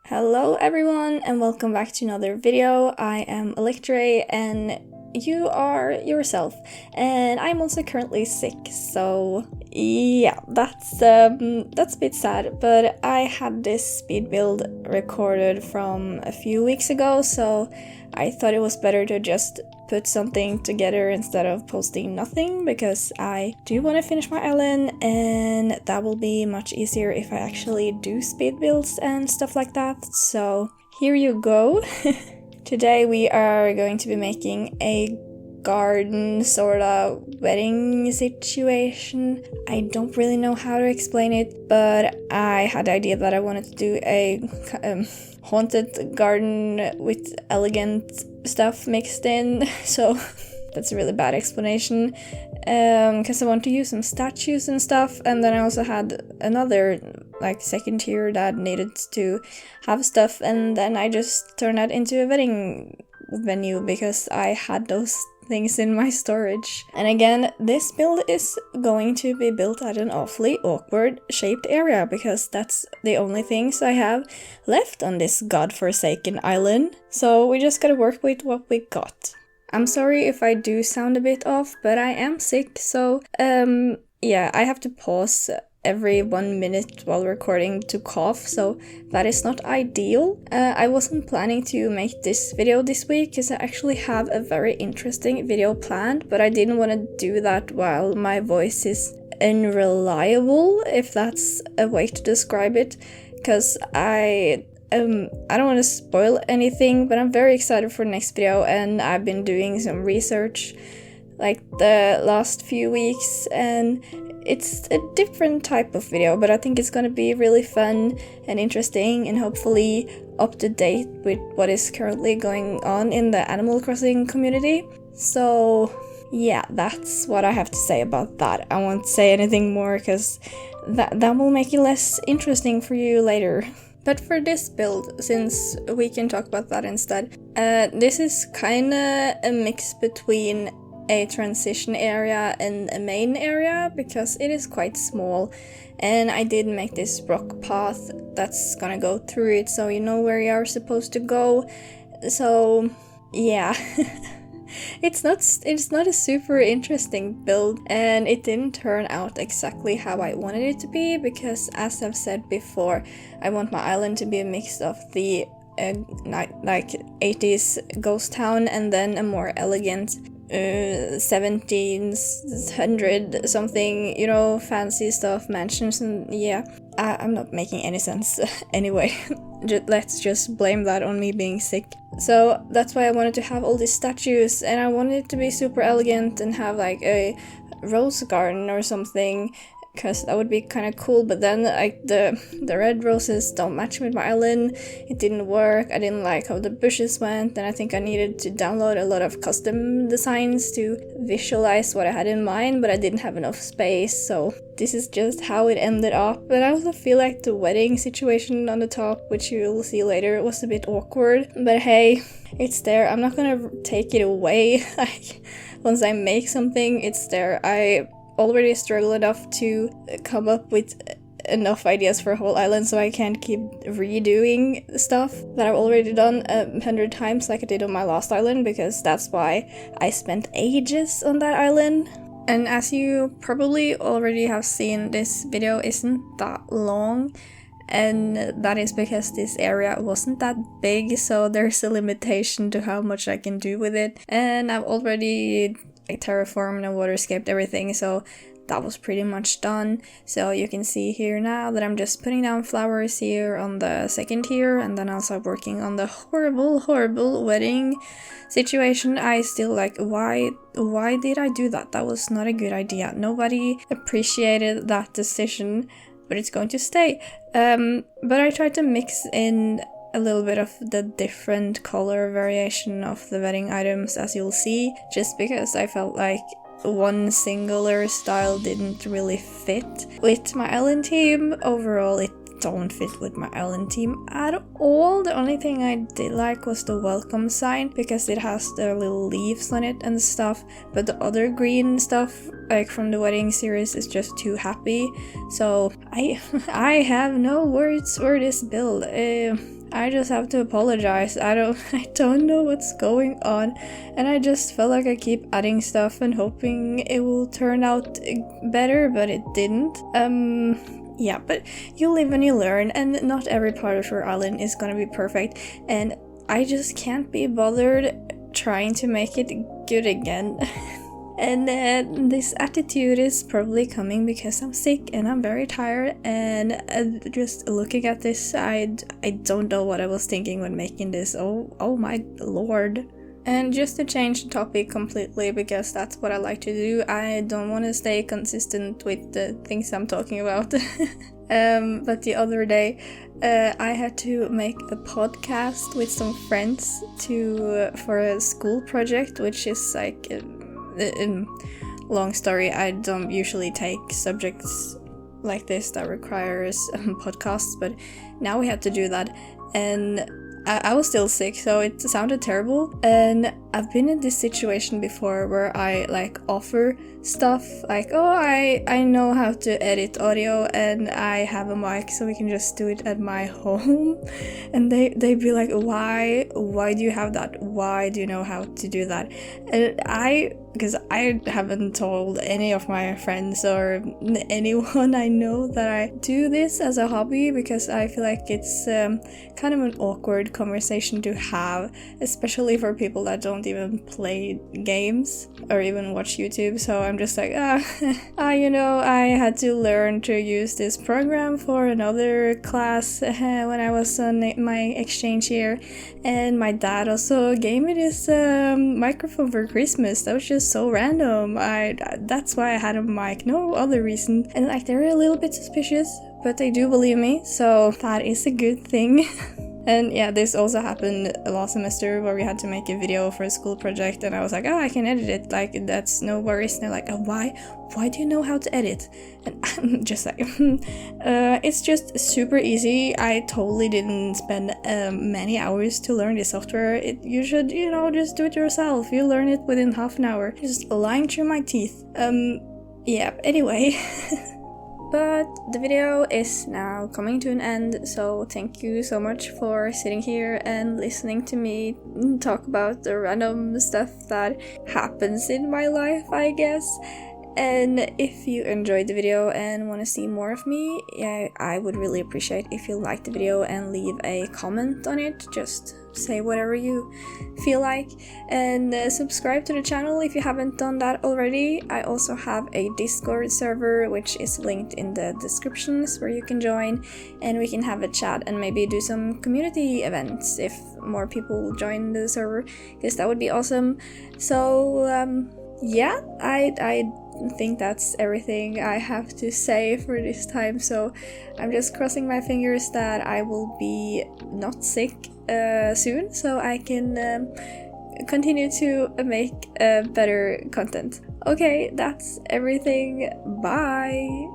Hello everyone and welcome back to another video. I am Electre and you are yourself, and I'm also currently sick, so yeah, that's a bit sad, but I had this speed build recorded from a few weeks ago, so I thought it was better to just put something together instead of posting nothing, because I do want to finish my island and that will be much easier if I actually do speed builds and stuff like that. So here you go. Today we are going to be making a garden sort of wedding situation. I don't really know how to explain it, but I had the idea that I wanted to do a haunted garden with elegant stuff mixed in, so that's a really bad explanation, because I want to use some statues and stuff, and then I also had another second tier that needed to have stuff, and then I just turned that into a wedding venue because I had those things in my storage. And again, this build is going to be built at an awfully awkward shaped area because that's the only things I have left on this godforsaken island. So we just gotta work with what we got. I'm sorry if I do sound a bit off, but I am sick, so yeah, I have to pause every 1 minute while recording to cough, so that is not ideal. I wasn't planning to make this video this week because I actually have a very interesting video planned, but I didn't want to do that while my voice is unreliable, if that's a way to describe it, because I don't want to spoil anything, but I'm very excited for the next video, and I've been doing some research the last few weeks, and it's a different type of video, but I think it's gonna be really fun and interesting and hopefully up to date with what is currently going on in the Animal Crossing community. So yeah, that's what I have to say about that. I won't say anything more because that will make it less interesting for you later. But for this build, since we can talk about that instead, this is kinda a mix between a transition area and a main area because it is quite small, and I did make this rock path that's gonna go through it so you know where you are supposed to go. So yeah. It's not a super interesting build, and it didn't turn out exactly how I wanted it to be because, as I've said before, I want my island to be a mix of the 80s ghost town and then a more elegant 1700 something, fancy stuff, mansions, and yeah, I'm not making any sense anyway. Let's just blame that on me being sick. So that's why I wanted to have all these statues, and I wanted it to be super elegant and have a rose garden or something, because that would be kind of cool, but then the red roses don't match with my island. It didn't work. I didn't like how the bushes went, and I think I needed to download a lot of custom designs to visualize what I had in mind, but I didn't have enough space, so this is just how it ended up. And I also feel like the wedding situation on the top, which you'll see later, was a bit awkward, but hey, it's there. I'm not gonna take it away. Once I make something, it's there. I already struggle enough to come up with enough ideas for a whole island, so I can't keep redoing stuff that I've already done 100 times like I did on my last island, because that's why I spent ages on that island. And as you probably already have seen, this video isn't that long, and that is because this area wasn't that big, so there's a limitation to how much I can do with it, and I've already terraformed and waterscaped everything, so that was pretty much done. So you can see here now that I'm just putting down flowers here on the second tier, and then I'll start working on the horrible wedding situation. I still why did I do that? That was not a good idea. Nobody appreciated that decision, but it's going to stay. But I tried to mix in a little bit of the different color variation of the wedding items, as you'll see, just because I felt like one singular style didn't really fit with my island theme. Overall, it don't fit with my island theme at all. The only thing I did like was the welcome sign, because it has the little leaves on it and stuff, but the other green stuff from the wedding series is just too happy. So I have no words for this build. I just have to apologize. I don't know what's going on, and I just felt like I keep adding stuff and hoping it will turn out better, but it didn't. Yeah, but you live and you learn, and not every part of your island is gonna be perfect, and I just can't be bothered trying to make it good again. And this attitude is probably coming because I'm sick and I'm very tired, and just looking at this, I don't know what I was thinking when making this. Oh my lord. And just to change the topic completely, because that's what I like to do, I don't want to stay consistent with the things I'm talking about. But the other day, I had to make a podcast with some friends for a school project, which is like long story. I don't usually take subjects like this that requires podcasts, but now we had to do that, and I was still sick, so it sounded terrible. And I've been in this situation before where I like offer stuff like, oh, I know how to edit audio and I have a mic, so we can just do it at my home. And they'd be like, why do you have that? Why do you know how to do that? And because I haven't told any of my friends or anyone I know that I do this as a hobby, because I feel like it's kind of an awkward conversation to have, especially for people that don't even play games or even watch YouTube. So I'm just like, you know, I had to learn to use this program for another class when I was on my exchange year, and my dad also gave me this microphone for Christmas. That was just so random. That's why I had a mic, no other reason. And like, they're a little bit suspicious, but they do believe me, so that is a good thing. And yeah, this also happened last semester where we had to make a video for a school project, and I was like, I can edit it, like, that's no worries. And they're like, why do you know how to edit? And I'm just like, it's just super easy. I totally didn't spend many hours to learn this software. You should, you know, just do it yourself. You learn it within half an hour. Just lying through my teeth. Yeah, anyway. But the video is now coming to an end, so thank you so much for sitting here and listening to me talk about the random stuff that happens in my life, I guess. And if you enjoyed the video and want to see more of me, I would really appreciate if you like the video and leave a comment on it. Just say whatever you feel like, and subscribe to the channel if you haven't done that already. I also have a Discord server which is linked in the descriptions, where you can join and we can have a chat and maybe do some community events if more people join the server, because that would be awesome. So yeah, I think that's everything I have to say for this time, so I'm just crossing my fingers that I will be not sick soon, so I can continue to make better content. Okay, that's everything. Bye!